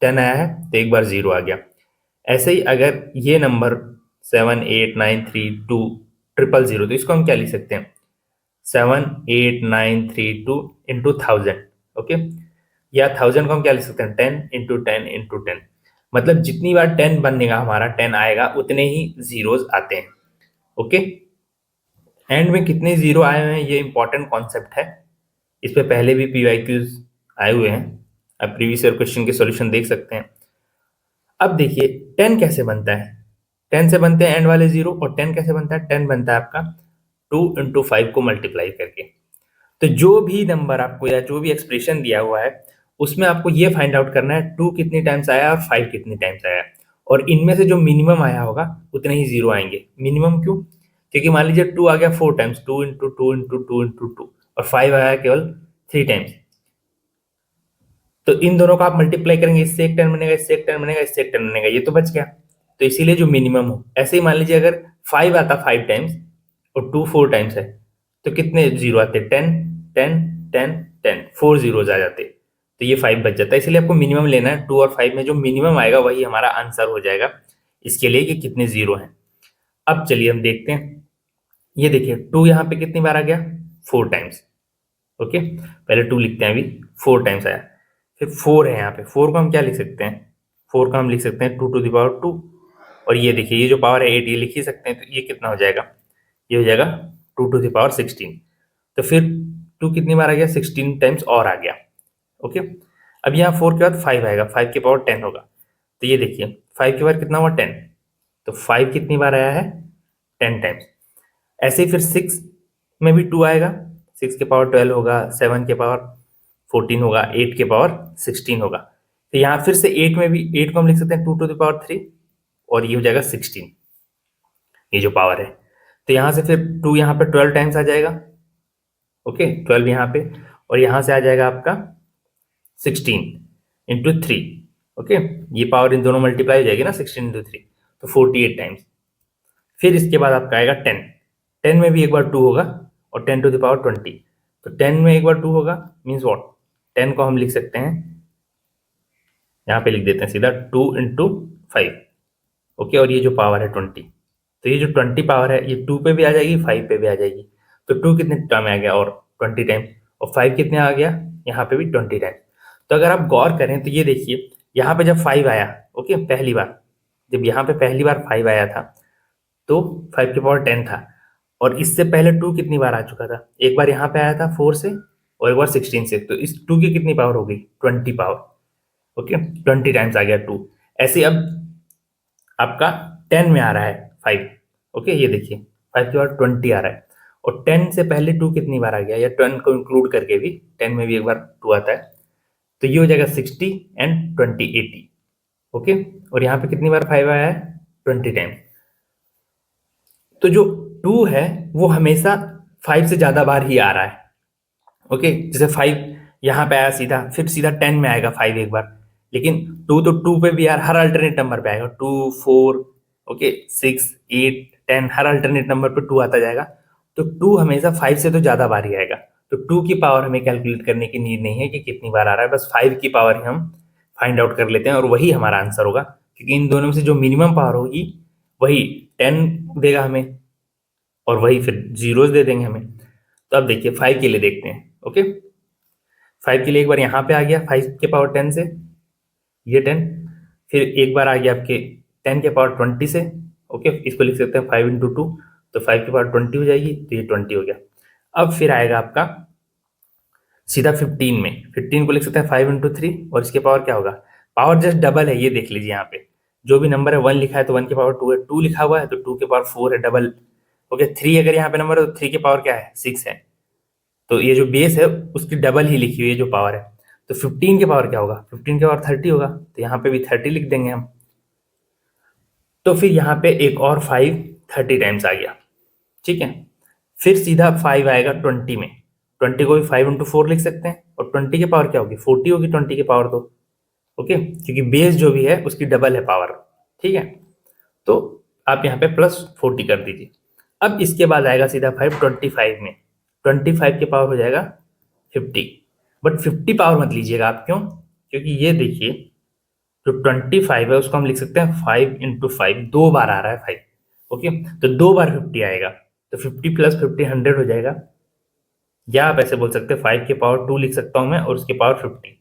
10 आया है तो एक बार 0 आ गया। ऐसे ही अगर ये नंबर 7 8 9 3 2 ट्रिपल 0, तो इसको हम क्या लिख सकते हैं 7 8 9 3 2 इंटू 1000। ओके, या 1000 को हम क्या लिख सकते हैं 10 इंटू 10 इंटू 10, मतलब जितनी बार 10 बनेगा हमारा 10 आएगा उतने ही जीरोस आते हैं। ओके, एंड में कितने जीरो आए हुए हैं ये इंपॉर्टेंट कॉन्सेप्ट है, इस पे पहले भी पीवाईक्यूज आए हुए हैं, आप प्रीवियस ईयर क्वेश्चन के सॉल्यूशन देख सकते हैं। अब देखिए 10 कैसे बनता है, 10 से बनते हैं एंड वाले जीरो, और 10 कैसे बनता है 10 बनता है आपका 2 इंटू 5 को मल्टीप्लाई करके। तो जो भी नंबर आपको या जो भी एक्सप्रेशन दिया हुआ है उसमें आपको ये फाइंड आउट करना है 2 कितनी टाइम्स आया और 5 कितनी टाइम्स आया, और इनमें से जो मिनिमम आया होगा उतने ही जीरो आएंगे। मिनिमम क्यों, क्योंकि मान लीजिए 2 आ गया 4 टाइम्स, 2 इंटू 2 इंटू 2 इंटू 2, और 5 आया केवल 3 टाइम्स, तो इन दोनों का आप मल्टीप्लाई करेंगे, इससे एक 10 बनेगा, इससे एक 10 बनेगा, इससे एक 10 बनेगा, ये तो बच गया। तो इसीलिए जो मिनिमम हो, ऐसे ही मान लीजिए अगर 5 आता 5 टाइम्स और 2 4 टाइम्स है तो कितने जीरो आते 10 10 10 10, 4 जीरोज आ जाते, तो ये 5 बच जाता है। इसलिए आपको मिनिमम लेना है, 2 और 5 में जो मिनिमम आएगा वही हमारा आंसर हो जाएगा इसके लिए कि कितने जीरो हैं। अब चलिए हम देखते हैं, ये देखिए 2 यहाँ पे कितनी बार आ गया 4 टाइम्स। ओके, पहले 2 लिखते हैं, अभी 4 टाइम्स आया, फिर 4 है यहाँ पे, 4 को हम क्या लिख सकते हैं 4 को हम लिख सकते हैं 2 टू द पावर 2, और ये देखिए ये जो पावर है 8 ये लिख ही सकते हैं, तो ये कितना हो जाएगा, ये हो जाएगा 2 टू द पावर 16। तो फिर 2 कितनी बार आ गया 16 टाइम्स और आ गया। ओके, अब यहाँ 4 के बाद 5 आएगा, 5 के पावर 10 होगा, तो ये देखिए 5 के बाद कितना हुआ 10, तो 5 कितनी बार आया है 10 टाइम्स। ऐसे ही फिर 6 में भी 2 आएगा, 6 के पावर 12 होगा, 7 के पावर 14 होगा, 8 के पावर 16 होगा, तो यहाँ फिर से 8 में भी 8 को हम लिख सकते हैं 2 टू द पावर 3, और ये हो जाएगा 16, ये जो पावर है। तो यहाँ से फिर 2 यहाँ पे 12 टाइम्स आ जाएगा। ओके, 12 यहाँ पे, और यहाँ से आ जाएगा आपका 16 इंटू 3। ओके, ये पावर इन दोनों मल्टीप्लाई हो जाएगी ना 16 इंटू 3, तो 48 टाइम्स। फिर इसके बाद आपका आएगा 10, 10 में भी एक बार 2 होगा, और 10 टू द पावर 20, तो 10 में एक बार 2 होगा मीन्स व्हाट 10 को हम लिख सकते हैं, यहाँ पे लिख देते हैं सीधा 2 इंटू 5। ओके, और ये जो पावर है 20, तो ये जो 20 पावर है ये 2 पे भी आ जाएगी 5 पे भी आ जाएगी, तो 2 कितने टाइम आ गया और 20 टाइम, और 5 कितने आ गया यहाँ पे भी 20 टाइम। तो अगर आप गौर करें तो ये देखिए यहाँ पे जब 5 आया, ओके पहली बार, जब यहाँ पे पहली बार 5 आया था तो 5 की पावर 10 था, और इससे पहले 2 कितनी बार आ चुका था, एक बार यहाँ पे आया था 4 से और एक बार 16 से, तो इस 2 की कितनी पावर हो गई 20 पावर। ओके, 20 टाइम्स आ गया 2। ऐसे अब आपका 10 में आ रहा है 5। ओके, ये देखिए 5 के बाद 20 आ रहा है, और 10 से पहले 2 कितनी बार आ गया, या 10 को इंक्लूड करके भी 10 में भी एक बार 2 आता है, तो ये हो जाएगा 60 एंड 20 80। ओके, और यहाँ पे कितनी बार 5 आया है 20 टाइम। तो जो 2 है वो हमेशा 5 से ज्यादा बार ही आ रहा है। ओके, जैसे 5 यहाँ पे आया सीधा, फिर सीधा 10 में आएगा 5 एक बार, लेकिन 2 तो 2 पे भी यार हर अल्टरनेट नंबर पे आएगा 2 4, ओके 6 8 10, हर अल्टरनेट नंबर पे 2 आता जाएगा। तो 2 हमेशा 5 से तो ज़्यादा बार ही आएगा। तो 2 की पावर हमें कैलकुलेट करने की नीड नहीं है कि कितनी बार आ रहा है, बस 5 की पावर ही हम फाइंड आउट कर लेते हैं और वही हमारा आंसर होगा, क्योंकि इन दोनों में से जो मिनिमम पावर होगी वही 10 देगा हमें और वही फिर जीरोस दे देंगे हमें। तो अब देखिए 5 के लिए देखते हैं। ओके, 5 के लिए एक बार यहाँ पे आ गया 5 के पावर 10 से, ये 10, फिर एक बार आ गया आपके 10 के पावर 20 से। ओके, इसको लिख सकते हैं 5 इंटू 2, तो 5 की पावर 20 हो जाएगी, तो ये 20 हो गया। अब फिर आएगा आपका सीधा 15 में, 15 को लिख सकते हैं 5 इंटू 3, और इसके पावर क्या होगा, पावर जस्ट डबल है, ये देख लीजिए यहाँ पे जो भी नंबर है 1 लिखा है तो 1 की पावर 2 है, 2 लिखा हुआ है तो 2 के पावर 4 है, डबल। ओके, 3 अगर यहाँ पे नंबर है तो 3 के पावर क्या है, 6 है। तो ये जो बेस है उसकी डबल ही लिखी हुई है जो पावर है। तो 15 के पावर क्या होगा, 15 के पावर 30 होगा, तो यहाँ पे भी 30 लिख देंगे हम। तो फिर यहाँ पे एक और 5 30 टाइम्स आ गया, ठीक है। फिर सीधा 5 आएगा 20 में, 20 को भी 5 इंटू 4 लिख सकते हैं, और 20 की पावर क्या होगी, 40 होगी 20 की पावर तो। ओके, क्योंकि बेस जो भी है उसकी डबल है पावर, ठीक है। तो आप यहाँ पे प्लस 40 कर दीजिए। अब इसके बाद आएगा सीधा 5 25 में, 25 के पावर हो जाएगा 50, बट 50 पावर मत लीजिएगा आप, क्यों, क्योंकि ये देखिए जो 25 है उसको हम लिख सकते हैं 5 इंटू 5, 2 बार आ रहा है 5। ओके, तो 2 बार 50 आएगा, तो 50 प्लस 50 100 हो जाएगा, या आप ऐसे बोल सकते हैं 5 के पावर 2 लिख सकता हूं मैं और उसके पावर 50,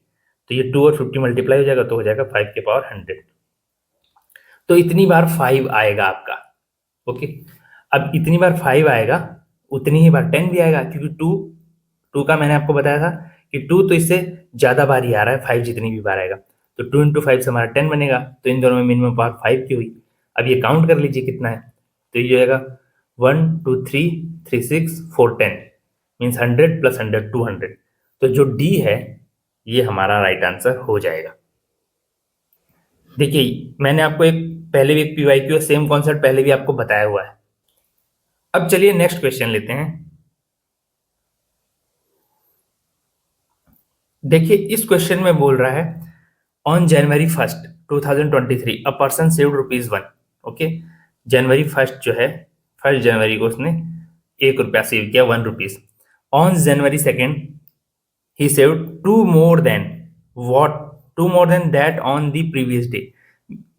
तो ये 2 और 50 मल्टीप्लाई हो जाएगा तो हो जाएगा 5 के पावर 100। तो इतनी बार 5 आएगा आपका। ओके, अब इतनी बार 5 आएगा उतनी ही बार 10 भी आएगा, क्योंकि 2 का मैंने आपको बताया था कि 2 तो इससे ज्यादा बार ही आ रहा है 5 जितनी भी बार आएगा, तो 2 इंटू 5 से हमारा 10 बनेगा, तो इन दोनों में मिनिमम पावर 5 की हुई। अब ये काउंट कर लीजिए कितना है, तो ये जाएगा 1 2 3 3 6 4 10, मीन्स 100 प्लस 100 200। तो जो डी है ये हमारा राइट आंसर हो जाएगा। देखिए मैंने आपको एक पहले भी एक पीवाईक्यू सेम कॉन्सेप्ट पहले भी आपको बताया हुआ है। अब चलिए नेक्स्ट क्वेश्चन लेते हैं। देखिए इस क्वेश्चन में बोल रहा है on January 1 2023 a person saved ₹1। Okay, जनवरी 1 जो है 1 जनवरी को उसने ₹1 सेव किया, ₹1। On January 2 he saved two more than that on the previous day।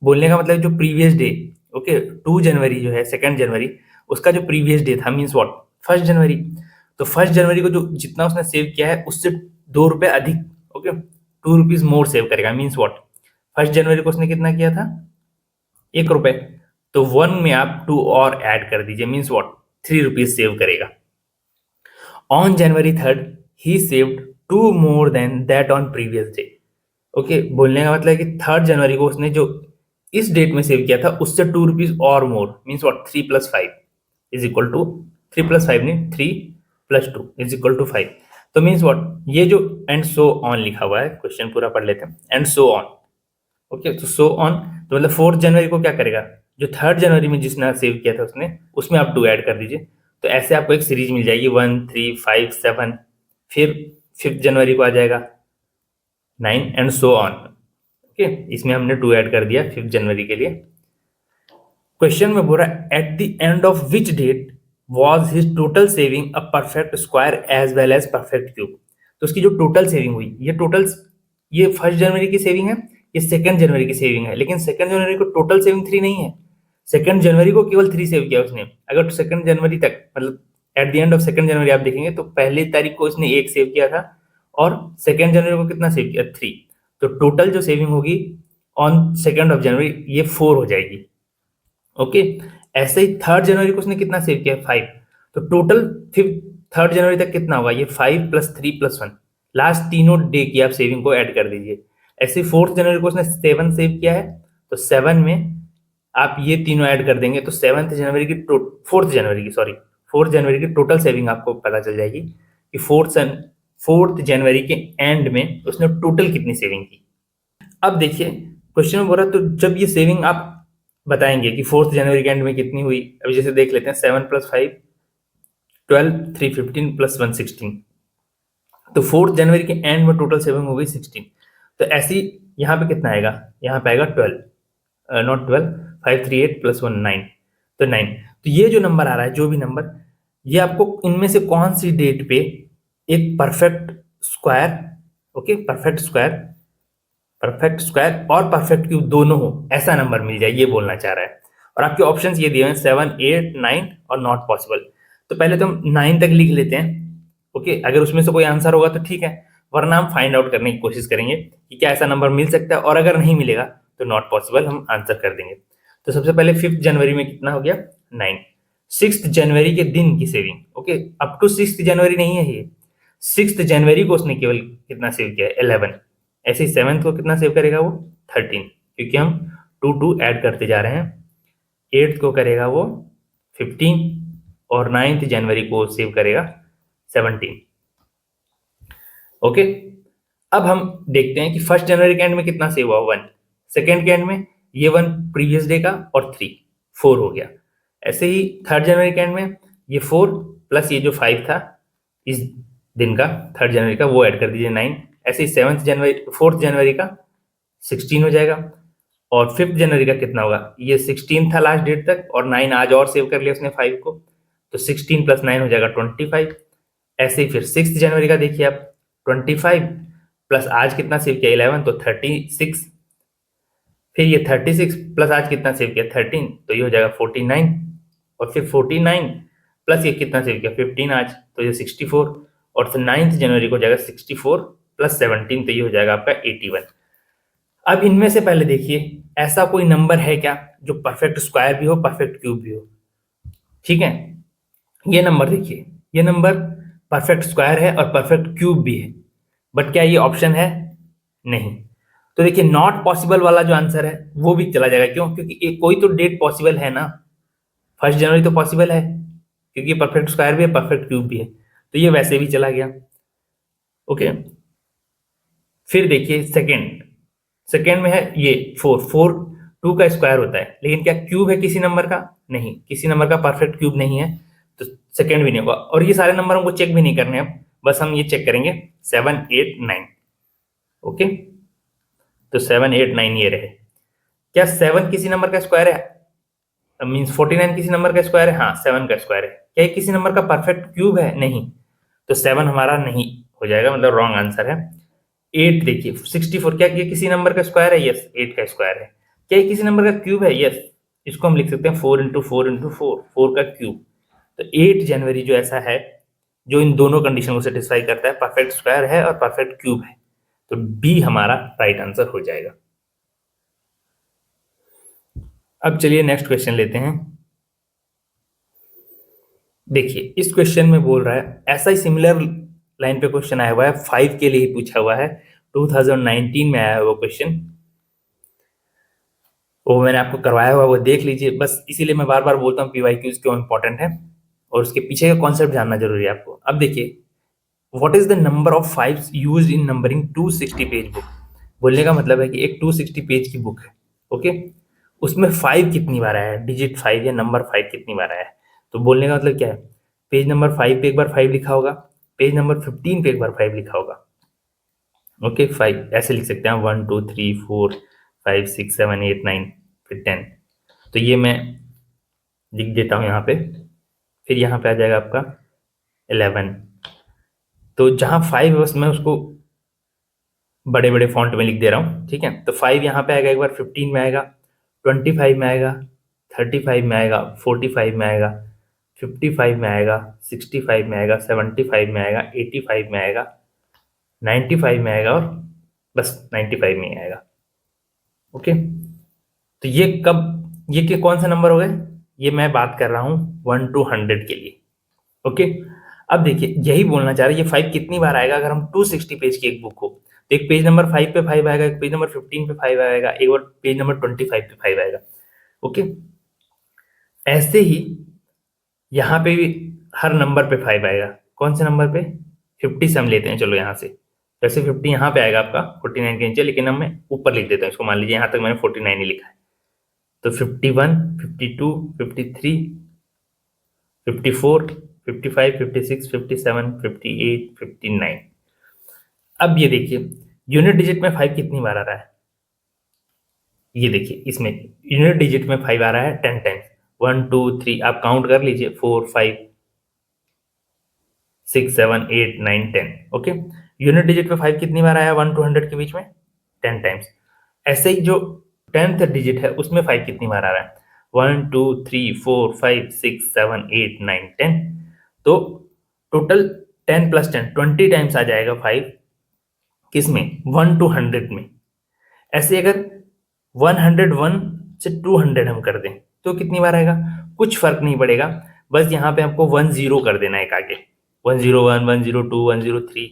बोलने का मतलब जो प्रीवियस डे, ओके, 2 जनवरी जो है 2 जनवरी उसका जो प्रीवियस डे था मीन्स व्हाट 1 जनवरी। तो 1 जनवरी को जो जितना उसने सेव किया है उससे ₹2 अधिक, ओके, ₹2 मोर सेव करेगा, मीन्स व्हाट 1 जनवरी को उसने कितना किया था, ₹1, तो 1 में आप 2 और ऐड कर दीजिए, मीन्स व्हाट ₹3 सेव करेगा। On January 3 he saved 2 more than that on previous day. Okay, बोलने का मतलब है कि 3 जनवरी को उसने जो इस डेट में सेव किया था उससे ₹2 और more, means what 3 plus 5 is equal to 3 plus 5 नहीं 3 प्लस 2 इज इक्वल टू 5। तो मीन्स व्हाट ये जो एंड सो ऑन लिखा हुआ है, क्वेश्चन पूरा पढ़ लेते हैं, एंड सो ऑन। ओके, तो सो ऑन तो मतलब 4 जनवरी को क्या करेगा, जो 3 जनवरी में जिसने सेव किया था उसने उसमें आप 2 ऐड कर दीजिए, तो ऐसे आपको एक सीरीज मिल जाएगी 1 3 5 7, फिर 5 जनवरी को आ जाएगा 9 एंड सो ऑन। ओके, इसमें हमने 2 ऐड कर दिया 5 जनवरी के लिए। क्वेश्चन में बोल रहा है at the end of which date was his total saving a perfect square as well as perfect cube. तो उसकी जो टोटल सेविंग हुई, ये 1 जनवरी की सेविंग है, ये 2 जनवरी की सेविंग है, लेकिन 2 जनवरी को टोटल सेविंग 3 नहीं है, 2 जनवरी को केवल 3 सेव किया उसने। अगर 2 जनवरी तक मतलब एट द एंड ऑफ 2 जनवरी आप देखेंगे तो पहली तारीख को उसने 1 सेव किया था और 2 जनवरी को कितना सेव किया, 3। तो टोटल जो सेविंग होगी ऑन 2 ऑफ जनवरी ये 4 हो जाएगी। ओके, ऐसे ही 3 जनवरी को उसने कितना सेव किया, 5। तो टोटल फिर 3 जनवरी तक कितना होगा, ये 5 प्लस 3 प्लस 1, लास्ट तीनों डे की आप सेविंग को ऐड कर दीजिए। ऐसे 4 जनवरी को उसने 7 सेव किया है, तो 7 में आप ये तीनों ऐड कर देंगे तो 4 जनवरी की टोटल सेविंग आपको पता चल जाएगी कि 4 जनवरी के एंड में उसने टोटल कितनी सेविंग की। अब देखिए क्वेश्चन में बोल रहा है तो जब ये सेविंग आप बताएंगे कि 4 जनवरी के एंड में कितनी हुई, अभी जैसे देख लेते हैं 7 प्लस 5 12 3 15 प्लस 1 16, तो 4 जनवरी के एंड में टोटल सेविंग हो गई 16। तो ऐसी यहाँ पे कितना आएगा, यहाँ पे आएगा 12, नॉट 12, 5 3 8 प्लस 1 9, तो 9। तो ये जो नंबर आ रहा है, जो भी नंबर, ये आपको इनमें से कौन सी डेट पे एक perfect square, okay, perfect square और परफेक्ट क्यूब दोनों हो, ऐसा नंबर मिल जाए, ये बोलना चाह रहा है। और आपके ऑप्शंस ये दिए हैं 7, 8, 9 और नॉट पॉसिबल। तो पहले तो हम 9 तक लिख लेते हैं, ओके। अगर उसमें से कोई आंसर होगा तो ठीक है, वरना हम फाइंड आउट करने की कोशिश करेंगे कि क्या ऐसा नंबर मिल सकता है, और अगर नहीं मिलेगा तो नॉट पॉसिबल हम आंसर कर देंगे। तो सबसे पहले 5 जनवरी में कितना हो गया, 9। 6 जनवरी के दिन की सेविंग, ओके, अप टू 6 जनवरी नहीं है ये, 6 जनवरी को उसने केवल कितना सेव किया है, 11। ऐसे ही 7th को कितना सेव करेगा वो, 13, क्योंकि हम 2 2 ऐड करते जा रहे हैं। 8th को करेगा वो 15 और 9th जनवरी को सेव करेगा 17, ओके। अब हम देखते हैं कि 1 जनवरी के एंड में कितना सेव हुआ, 1। सेकेंड के एंड में ये 1 प्रीवियस डे का और 3, 4 हो गया। ऐसे ही 3rd जनवरी के एंड में ये 4 प्लस ये जो 5 था इस दिन का, 3rd जनवरी का, वो ऐड कर दीजिए 9। ऐसे ही 4th जनवरी का 16 हो जाएगा। और 5th जनवरी का कितना होगा, ये 16 था लास्ट डेट तक, और 9 आज और सेव कर लिया उसने 5 को, तो 16 प्लस 9 हो जाएगा 25। ऐसे ही फिर 6 जनवरी का देखिए आप, 25 प्लस आज कितना सेव किया 11, तो 36। फिर ये 36 प्लस आज कितना सेव किया 13, तो ये हो जाएगा 49। और फिर 49 प्लस ये कितना सेव किया 15 आज, तो ये 64। और फिर 9th जनवरी को हो जाएगा 64 प्लस 17, तो ये हो जाएगा आपका 81। अब इनमें से पहले देखिए ऐसा कोई नंबर है क्या जो परफेक्ट स्क्वायर भी हो, परफेक्ट क्यूब भी हो, ठीक है। ये नंबर देखिए, ये नंबर परफेक्ट स्क्वायर है और परफेक्ट क्यूब भी है, बट क्या ये ऑप्शन है, नहीं। तो देखिए नॉट पॉसिबल वाला जो आंसर है वो भी चला जाएगा, क्यों, क्योंकि एक कोई तो डेट पॉसिबल है ना, 1 जनवरी तो पॉसिबल है, क्योंकि परफेक्ट स्क्वायर भी है, परफेक्ट क्यूब भी है, तो ये वैसे भी चला गया, ओके। फिर देखिए सेकेंड में है ये 4 2 का स्क्वायर होता है, लेकिन क्या क्यूब है किसी नंबर का, नहीं, किसी नंबर का परफेक्ट क्यूब नहीं है, तो सेकेंड भी नहीं होगा। और ये सारे नंबर हमको चेक भी नहीं करने हैं, बस हम ये चेक करेंगे 7, 8, 9, ओके। तो 7, 8, 9 ये रहे। क्या 7 किसी नंबर का स्क्वायर है, मीन्स 49 किसी नंबर का स्क्वायर है, हाँ 7 का स्क्वायर है। क्या ये किसी नंबर का परफेक्ट क्यूब है, नहीं, तो 7 हमारा नहीं हो जाएगा, मतलब रॉन्ग आंसर है। 8 देखिए 64, क्या ये किसी नंबर का स्क्वायर है, यस 8 का स्क्वायर है। क्या ये किसी नंबर का क्यूब है, यस, इसको हम लिख सकते हैं 4 इंटू 4 इंटू 4, 4 का क्यूब। तो 8 जनवरी जो ऐसा है जो इन दोनों कंडीशन को सेटिस्फाई करता है, परफेक्ट स्क्वायर है और परफेक्ट क्यूब है, तो बी हमारा राइट आंसर हो जाएगा। अब चलिए नेक्स्ट क्वेश्चन लेते हैं। देखिए इस क्वेश्चन में बोल रहा है, ऐसा ही सिमिलर लाइन पे क्वेश्चन आया हुआ है, 5 के लिए ही पूछा हुआ है, 2019 में आया हुआ वो क्वेश्चन, वो मैंने आपको करवाया हुआ, वो देख लीजिए। बस इसीलिए मैं बार बार बोलता हूँ पीवाईक्यूज क्यों इंपॉर्टेंट है, और उसके पीछे का कॉन्सेप्ट जानना जरूरी है आपको। अब देखिए, what is the number of fives used in numbering 260 page book. बोलने का मतलब है कि एक 260 पेज की बुक है, ओके, उसमें 5 कितनी बार आया है, डिजिट 5 या नंबर 5 कितनी बार आया है। तो बोलने का मतलब क्या है, पेज नंबर 5 पे एक बार 5 लिखा होगा, पेज नंबर 15 पे एक बार 5 लिखा होगा, ओके। 5 ऐसे लिख सकते हैं 1 2 3 4 5 6 7 8 9 फिर 10। तो ये मैं लिख देता हूँ यहाँ पे, फिर यहाँ पे आ जाएगा आपका 11। तो जहाँ 5 है बस मैं उसको बड़े बड़े फॉन्ट में लिख दे रहा हूँ, ठीक है। तो 5 यहाँ पे आएगा, एक बार 15 में आएगा, 25 में आएगा, 35 में आएगा, 45 में आएगा, 55 में आएगा, 65 में आएगा, 75 में आएगा, 85 में आएगा, 95 में आएगा, और बस 95 में ही आएगा, ओके। तो ये कब, ये के कौन सा नंबर हो गए, ये मैं बात कर रहा हूँ 1 to 100 के लिए, ओके। अब देखिए यही बोलना चाह रहे हैं, ये 5 कितनी बार आएगा अगर हम 260 पेज की एक बुक हो, तो एक पेज नंबर 5 पे 5 आएगा, एक पेज नंबर 15 पे 5 आएगा, एक बार पेज नंबर 25 पे 5 आएगा, ओके। ऐसे ही यहाँ पे भी हर नंबर पे 5 आएगा, कौन से नंबर पे, 50 से हम लेते हैं, चलो यहाँ से, वैसे 50 यहाँ पे आएगा आपका 49 के नीचे, लेकिन अब मैं ऊपर लिख देता हूँ इसको, मान लीजिए यहाँ तक मैंने 49 ही लिखा है। तो 51, 52, 53, 54, 55, 56, 57, 58, 59। अब ये देखिए यूनिट डिजिट में 5 कितनी बार आ रहा है, ये देखिए इसमें यूनिट डिजिट में 5 आ रहा है 10 टाइम्स। 1 2 3 आप काउंट कर लीजिए, 4 5 6 7 8 9 10। ओके, यूनिट डिजिट पे 5 कितनी बार आया 1 to 100 के बीच में? 10 टाइम्स। ऐसे ही जो 10th डिजिट है उसमें 5 कितनी बार आ रहा है? 1 2 3 4 5 6 7 8 9 10। तो टोटल 10 प्लस 10 20 टाइम्स आ जाएगा 5 किसमें? 1 to 100 में। ऐसे अगर 101 से 200 हम कर दें तो कितनी बार आएगा? कुछ फर्क नहीं पड़ेगा, बस यहाँ पे आपको 10 कर देना है एक आगे, 101 102 103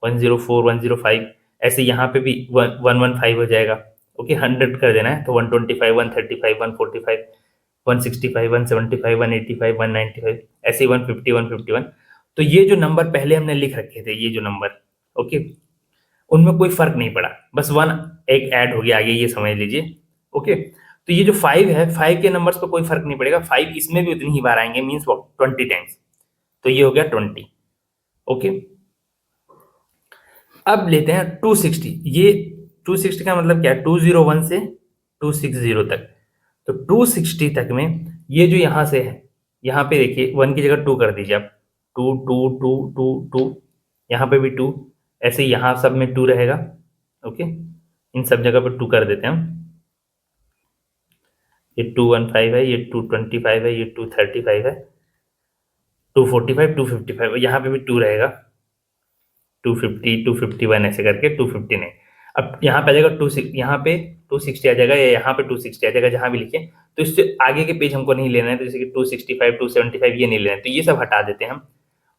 104 105। ऐसे यहाँ पे भी 115 हो जाएगा। ओके, 100 कर देना है तो 125 135 145 165 175 185 195, ऐसे 150 151। तो ये जो नंबर पहले हमने लिख रखे थे, ये जो नंबर, ओके, उनमें कोई फर्क नहीं पड़ा, बस 1 एक ऐड हो गया आगे, ये समझ लीजिए। ओके, तो ये जो 5 है, 5 के नंबर्स पे कोई फर्क नहीं पड़ेगा, 5 इसमें भी उतनी ही बार आएंगे, मीन्स 20 टाइम्स। तो ये हो गया 20। ओके, अब लेते हैं 260। ये 260 का मतलब क्या है? 201 से 260 तक। तो 260 तक में ये जो यहां से है, यहाँ पे देखिए 1 की जगह 2 कर दीजिए आप, 2 2 2 2 2, यहाँ पे भी 2, ऐसे यहाँ सब में 2 रहेगा। ओके, इन सब जगह पर 2 कर देते हैं हम। ये 215 है, ये 225 है, ये 235 है, 245 255, यहाँ पे भी 2 रहेगा, 250 251 ऐसे करके 259। अब यहाँ पे आ जाएगा 2 यहाँ पे 260 आ जाएगा, या यहाँ पे 260 आ जाएगा, जहाँ भी लिखे। तो इससे आगे के पेज हमको नहीं लेना है, तो जैसे कि 265 275 ये नहीं लेना है, तो ये सब हटा देते हैं हम।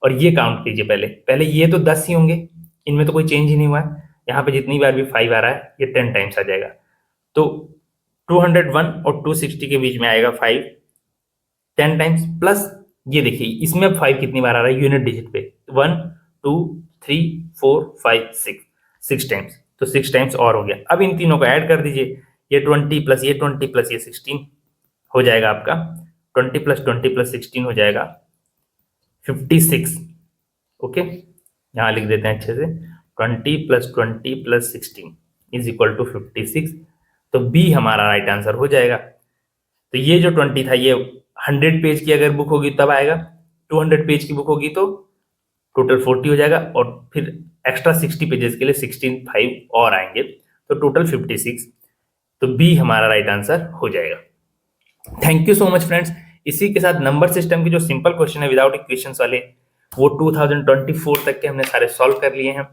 और ये काउंट कीजिए, पहले पहले ये तो 10 ही होंगे, इनमें तो कोई चेंज ही नहीं हुआ है। यहाँ पे जितनी बार भी 5 आ रहा है ये 10 टाइम्स आ जाएगा। तो 201 और 260 के बीच में आएगा 5 10 टाइम्स, प्लस ये देखिए इसमें अब 5 कितनी बार आ रहा है यूनिट डिजिट पे? 1 2 3 4 5 6 टाइम्स। तो 6 टाइम्स और हो गया। अब इन तीनों को ऐड कर दीजिए, ये 20 प्लस ये 20 प्लस ये 16 हो जाएगा आपका, 20 प्लस 20 प्लस 16 हो जाएगा 56। ओके, यहाँ लिख देते हैं अच्छे से, 20 प्लस 20 प्लस 16 इज इक्वल टू 56। तो बी हमारा राइट आंसर हो जाएगा। तो ये जो 20 था ये 100 पेज की अगर बुक होगी तब आएगा, 200 पेज की बुक होगी तो टोटल 40 हो जाएगा, और फिर एक्स्ट्रा 60 पेजेस के लिए 16 5 और आएंगे, तो टोटल 56। तो बी हमारा राइट आंसर हो जाएगा। Thank you so much friends. इसी के साथ नंबर सिस्टम के जो सिंपल क्वेश्चन है विदाउट इक्वेशंस वाले, वो 2024 तक के हमने सारे सॉल्व कर लिए हैं।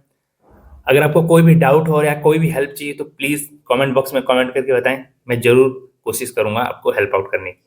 अगर आपको कोई भी डाउट हो या कोई भी हेल्प चाहिए तो प्लीज कमेंट बॉक्स में कमेंट करके बताएं, मैं जरूर कोशिश करूंगा आपको हेल्प आउट करने की।